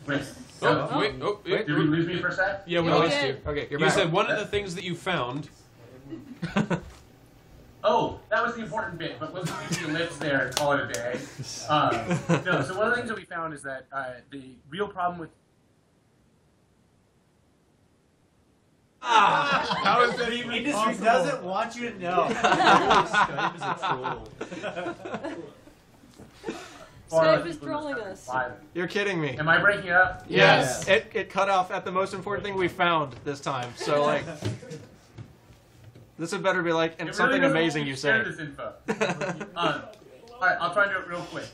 Wait. Wait. Did we lose me for a sec? Yeah, we lost you. Okay, you're You back. said one of the things that you found. Oh, that was the important bit, but let's leave the ellipse there and call it a day. No, so one of the things that we found is that the real problem with... How is that even Industry doesn't want you to know. Skype is a troll. Skype is trolling us. You're kidding me. Am I breaking up? Yes. It cut off at the most important thing we found this time. So, like... This had better be like and something really amazing you say. This info. All right, I'll try and do it real quick.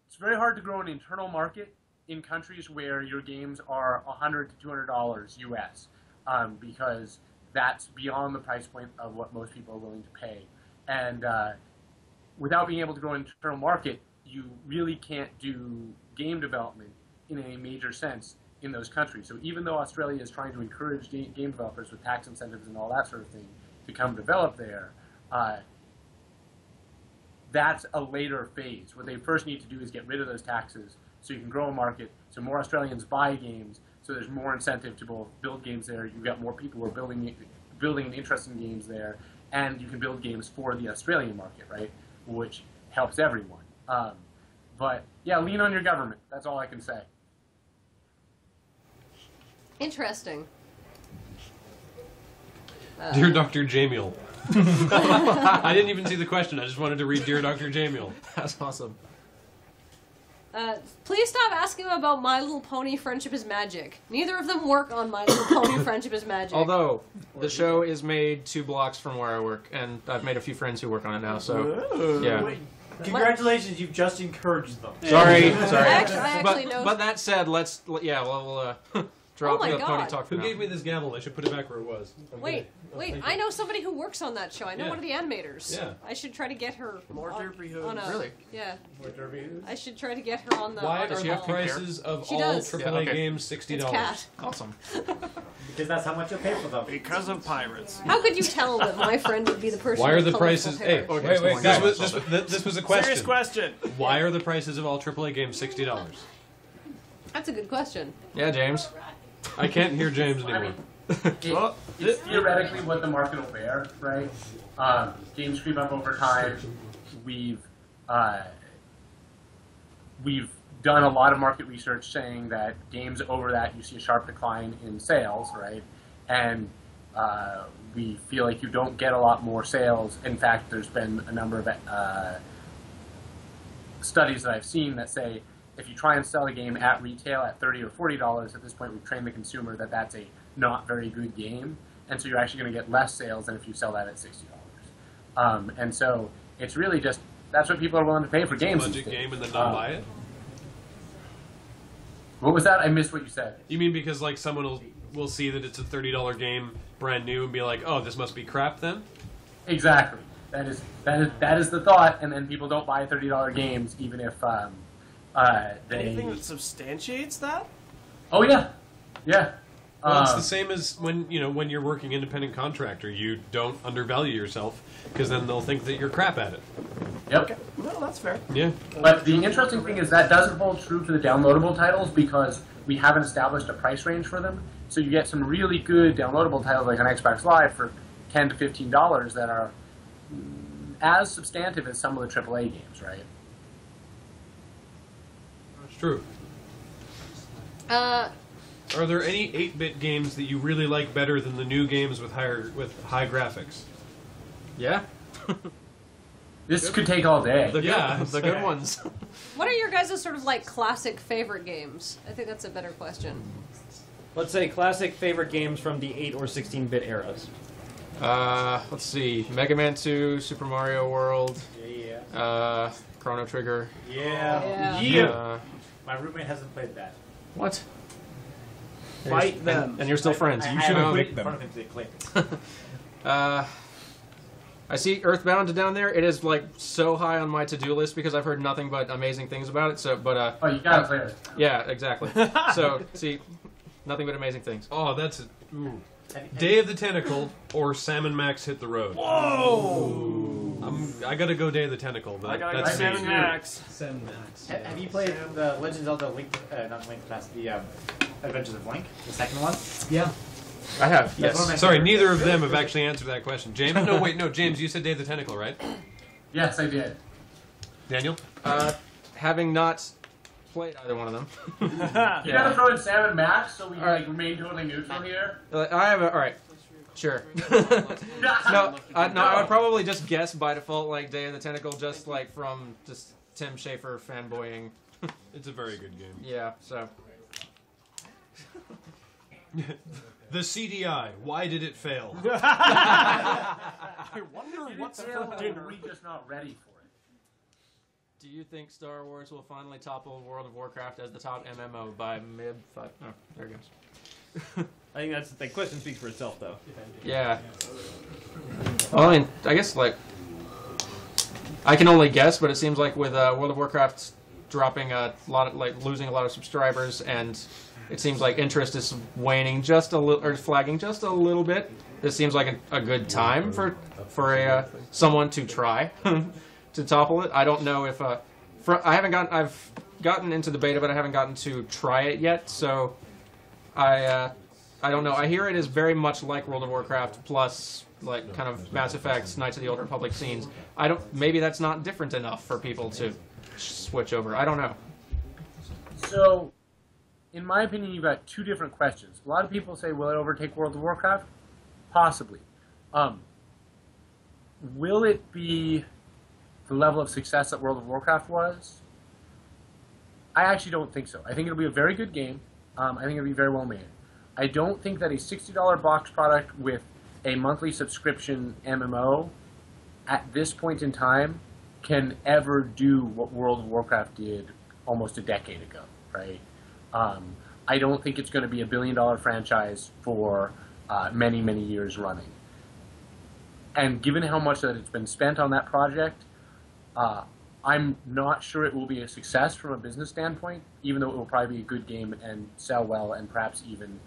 It's very hard to grow an internal market in countries where your games are $100 to $200 US, because that's beyond the price point of what most people are willing to pay. And without being able to grow an internal market, you really can't do game development in a major sense in those countries. So even though Australia is trying to encourage game developers with tax incentives and all that sort of thing to come develop there, that's a later phase. What they first need to do is get rid of those taxes so you can grow a market, so more Australians buy games, so there's more incentive to both build games there, you've got more people who are building and interested in games there, and you can build games for the Australian market, right, which helps everyone. But yeah, lean on your government. That's all I can say. Interesting. Dear Dr. Jamiel. I didn't even see the question. I just wanted to read Dear Dr. Jamiel. That's awesome. Please stop asking about My Little Pony Friendship is Magic. Neither of them work on My Little Pony Friendship is Magic. Although, the show is made 2 blocks from where I work, and I've made a few friends who work on it now, so, yeah. Wait, congratulations, you've just encouraged them. Sorry. I actually know. But that said, we'll drop Oh my the pony God. talk for Who now. gave me this gavel? I should put it back where it was. Wait, I know somebody who works on that show. I know Yeah. one of the animators. Yeah. I should try to get her More derpy hooves. on a... Really? Yeah. More derpy hooves? I should try to get her on the... Why on the are the call. prices of She all does. AAA Yeah, okay. games $60? It's Cat. Awesome. Because that's how much you'll pay for them. Because of pirates. How could you tell that my friend would be the person Why are with the colorful prices... hair? Hey, Okay, wait. This was a question. Serious question. Why are the prices of all AAA games $60? That's a good question. Yeah, James. I can't hear James I anymore. mean, it's theoretically what the market will bear, right? Games creep up over time. We've done a lot of market research saying that games over that you see a sharp decline in sales, right? And we feel like you don't get a lot more sales. In fact, there's been a number of studies that I've seen that say if you try and sell a game at retail at $30 or $40, at this point we've trained the consumer that that's a not very good game, and so you're actually going to get less sales than if you sell that at $60. And so it's really just, that's what people are willing to pay for games. Budget game and then not buy it? What was that? I missed what you said. You mean because like someone will see that it's a $30 game brand new and be like, oh, this must be crap then? Exactly. That is the thought, and then people don't buy $30 games even if Anything that substantiates that? Oh yeah, yeah. Well, it's the same as when you're working independent contractor. You don't undervalue yourself because then they'll think that you're crap at it. Yep. Okay. Well, that's fair. Yeah. But the interesting thing is that doesn't hold true for the downloadable titles because we haven't established a price range for them. So you get some really good downloadable titles like on Xbox Live for $10 to $15 that are as substantive as some of the AAA games, right? That's true. Are there any 8-bit games that you really like better than the new games with high graphics? Yeah? This could take all day. The Yeah. good ones. What are your guys' sort of like classic favorite games? I think that's a better question. Let's say classic favorite games from the 8 or 16-bit eras. Let's see. Mega Man 2, Super Mario World, Yeah. Chrono Trigger. Yeah. Yeah. My roommate hasn't played that. What? Fight them. And you're still friends. I should have have it in front of him to click. I see Earthbound down there. It is like so high on my to-do list because I've heard nothing but amazing things about it. So, but Oh, you gotta play it. yeah, exactly. So, see, nothing but amazing things. Oh, that's Day of the Tentacle or Salmon Max Hit the Road. Whoa! I gotta go Day of the Tentacle, but I gotta go that's me. 7 Max. 7 Max. Have you played the Legend of Zelda Link, not Link Past, the Adventures of Link, the second one? Yeah. I have. That's one of my Sorry, favorites. neither of them have actually answered that question. James? No, wait, no, James, you said Day of the Tentacle, right? Yes, I did. Daniel? Having not played either one of them. You gotta throw in Sam and Max so we remain totally neutral here. I have a. All right. Sure. No, I would probably just guess by default, like Day of the Tentacle, just like from just Tim Schafer fanboying. It's a very good game. Yeah. So. The CDI, why did it fail? I wonder what's for Are dinner. we just not ready for it? Do you think Star Wars will finally topple World of Warcraft as the top MMO by mid? Oh, there it goes. I think that's the question speaks for itself, though. Yeah. Well, I mean, I guess like I can only guess, but it seems like with World of Warcraft dropping a lot of losing a lot of subscribers, and it seems like interest is waning just a little or flagging just a little bit. This seems like a good time for someone to try to topple it. I don't know if I've gotten into the beta, but I haven't gotten to try it yet. So I don't know. I hear it is very much like World of Warcraft plus like kind of Mass Effect, Knights of the Old Republic scenes. Maybe that's not different enough for people to switch over. I don't know. So, in my opinion, you've got two different questions. A lot of people say, will it overtake World of Warcraft? Possibly. Will it be the level of success that World of Warcraft was? I actually don't think so. I think it'll be a very good game. I think it'll be very well made. I don't think that a $60 box product with a monthly subscription MMO at this point in time can ever do what World of Warcraft did almost a decade ago, right? I don't think it's going to be a billion-dollar franchise for many, many years running. And given how much that it's been spent on that project, I'm not sure it will be a success from a business standpoint, even though it will probably be a good game and sell well and perhaps even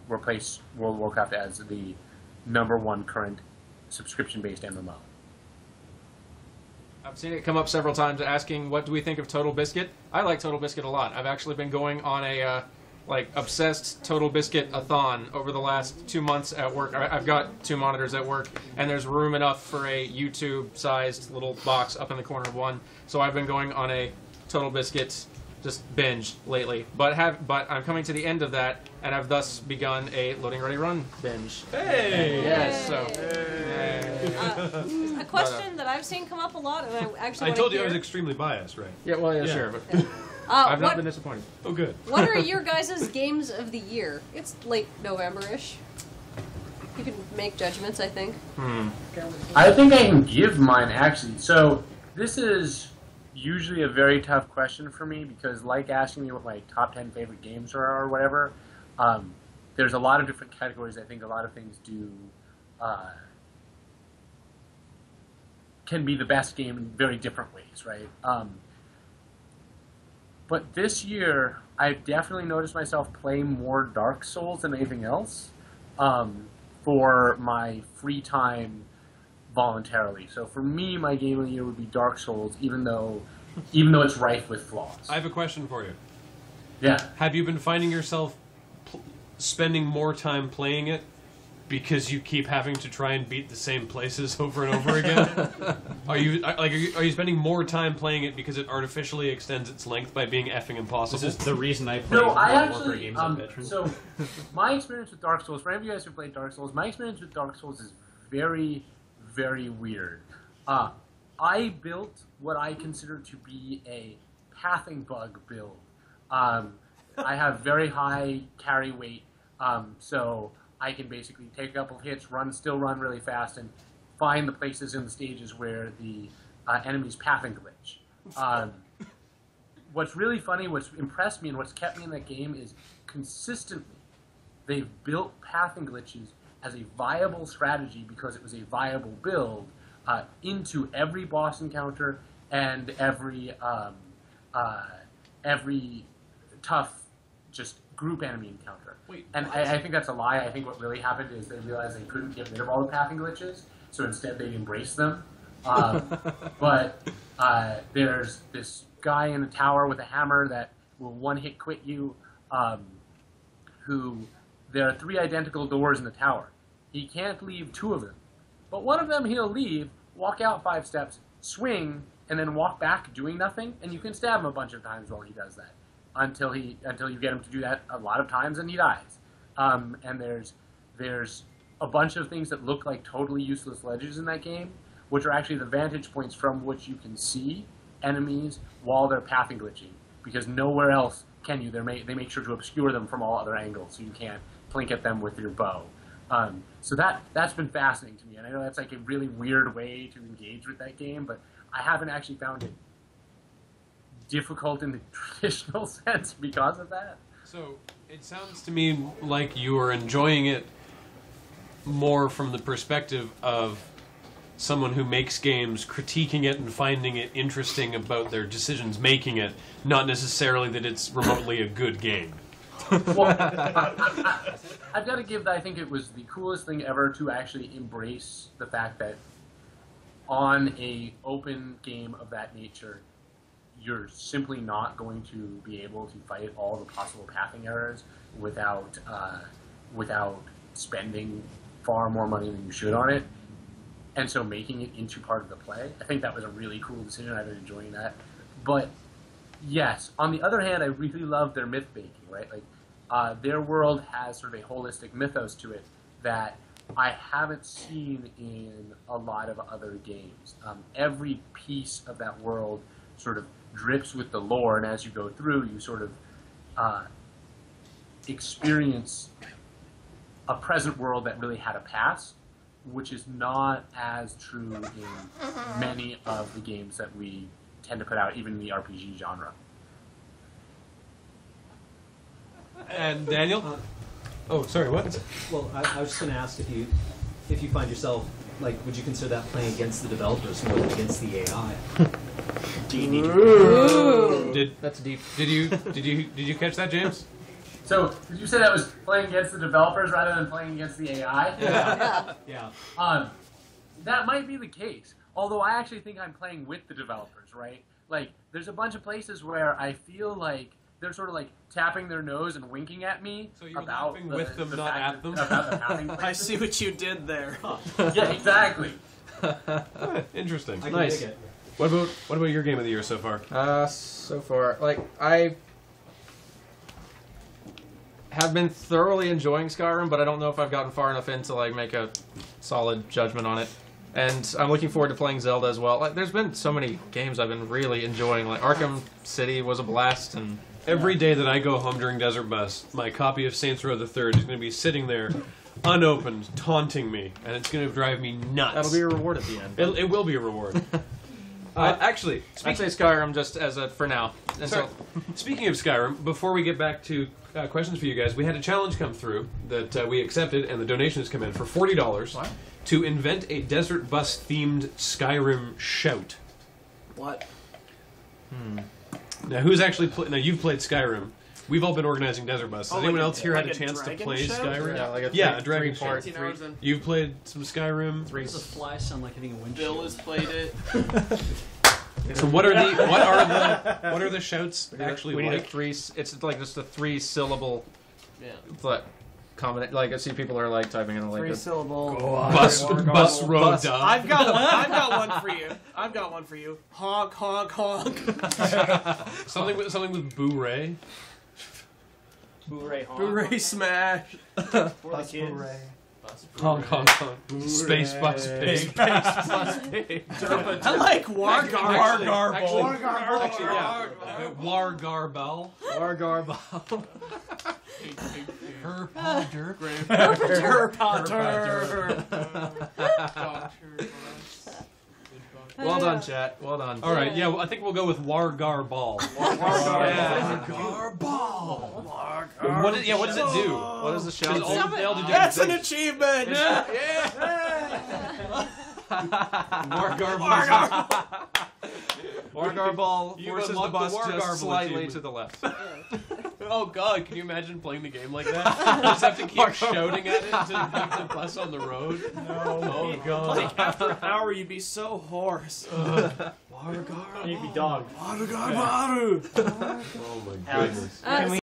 replace World of Warcraft as the #1 current subscription-based MMO. I've seen it come up several times asking, what do we think of Total Biscuit? I like Total Biscuit a lot. I've actually been going on a obsessed Total Biscuit-a-thon over the last 2 months at work. I've got 2 monitors at work, and there's room enough for a YouTube-sized little box up in the corner of one. So I've been going on a Total Biscuit just binge lately. But I'm coming to the end of that, and I've thus begun a Loading Ready Run binge. Hey! Yes, so... A question that I've seen come up a lot, and I actually I told you hear, I was extremely biased, right? Yeah, well, yeah, Yeah. sure, but I've not what, been disappointed. Oh, good. what are your guys' games of the year? It's late November-ish. You can make judgments, I think. I think I can give mine, actually. So, this is usually a very tough question for me because, like asking me what my top 10 favorite games are or whatever, there's a lot of different categories. I think a lot of things can be the best game in very different ways, right? But this year, I've definitely noticed myself play more Dark Souls than anything else for my free time voluntarily. So for me, my game of the year would be Dark Souls, even though it's rife with flaws. I have a question for you. Yeah. Have you been finding yourself spending more time playing it because you keep having to try and beat the same places over and over again? Are you spending more time playing it because it artificially extends its length by being effing impossible? This is the reason I play No, I World of Warcraft actually. games on Veteran. So, my experience with Dark Souls, for any of you guys who played Dark Souls, my experience with Dark Souls is very, very weird. I built what I consider to be a pathing bug build. I have very high carry weight, so I can basically take a couple of hits, still run really fast, and find the places in the stages where the enemy's pathing glitch. What's really funny, what's impressed me, and what's kept me in that game is consistently they've built pathing glitches as a viable strategy because it was a viable build into every boss encounter and every tough just group enemy encounter. And I think that's a lie. I think what really happened is they realized they couldn't get rid of all the pathing glitches, so instead they embraced them. But there's this guy in the tower with a hammer that will one-hit quit you. There are 3 identical doors in the tower. He can't leave 2 of them, but one of them he'll leave, walk out 5 steps, swing, and then walk back doing nothing, and you can stab him a bunch of times while he does that until you get him to do that a lot of times and he dies. And there's a bunch of things that look like totally useless ledges in that game, which are actually the vantage points from which you can see enemies while they're pathing glitching, because nowhere else can you. They make sure to obscure them from all other angles, so you can't plink at them with your bow. So that's been fascinating to me, and I know that's like a really weird way to engage with that game, but I haven't actually found it difficult in the traditional sense because of that. So it sounds to me like you are enjoying it more from the perspective of someone who makes games, critiquing it and finding it interesting about their decisions making it, not necessarily that it's remotely a good game. Well, I've got to give that I think it was the coolest thing ever to actually embrace the fact that on a open game of that nature, you're simply not going to be able to fight all the possible pathing errors without spending far more money than you should on it. And so making it into part of the play, I think that was a really cool decision. I've been enjoying that. But yes, on the other hand, I really love their myth baking, right? Like their world has sort of a holistic mythos to it that I haven't seen in a lot of other games. Every piece of that world sort of drips with the lore, and as you go through, you sort of experience a present world that really had a past, which is not as true in many of the games that we tend to put out, even in the RPG genre. And Daniel? Oh, sorry, what? Well, I was just going to ask if you find yourself, like, would you consider that playing against the developers more than against the AI? Do you need That's deep. Did you catch that, James? So, did you say that was playing against the developers rather than playing against the AI? Yeah. That might be the case. Although I actually think I'm playing with the developers, right? Like, there's a bunch of places where I feel like they're sort of like tapping their nose and winking at me. So you're about laughing with them, not fact at them? About the pathing I places. see what you did there. Yeah, exactly. Interesting. I can Nice. dig it. What about your game of the year so far? So far, like, I have been thoroughly enjoying Skyrim, but I don't know if I've gotten far enough in to like make a solid judgment on it. And I'm looking forward to playing Zelda as well. Like, there's been so many games I've been really enjoying. Like Arkham City was a blast, and Every day that I go home during Desert Bus, my copy of Saints Row the Third is going to be sitting there, unopened, taunting me, and it's going to drive me nuts. that'll be a reward at the end. It will be a reward. Actually, I'd say Skyrim just as a for now. And sorry, speaking of Skyrim, before we get back to questions for you guys, we had a challenge come through that we accepted, and the donations come in for $40 to invent a Desert Bus themed Skyrim shout. What? Now, who's actually now you've played Skyrim. We've all been organizing Desert Bus. Has Oh, anyone like else here like had a chance to dragon play shout? Skyrim? Yeah, like a a dragon three-part. shout. You've played some Skyrim. Does a fly sound like hitting a windshield? Bill has played it. So what are the shouts actually we need like? it's like just a 3-syllable Yeah. like I see people are like typing in like Three this. syllable. Bus road dog. I've got one for you. I've got one for you. Honk, honk, honk. something with boo-ray. Boo-ray honk. Blu-ray smash. For the kids. Honk, honk, honk. Space bus pig. I like Wargar. Actually, yeah. Wargarbel. Wargarbal. Her Potter. Harry Potter. Well done, chat. Well done. All right, yeah, well, I think we'll go with Wargarbal. Wargarbal. What does it do? What is the shout? They all do different That's an things. achievement. Wargarbal. Wargarbal You forces the unlocked the bus Wargarbal just slightly achievement. to the left. Oh god, can you imagine playing the game like that? You just have to keep shouting at it until you beat the bus on the road. No. Oh god. Like, after an hour, you'd be so hoarse. And you'd be dogged. Oh my Uh, goodness.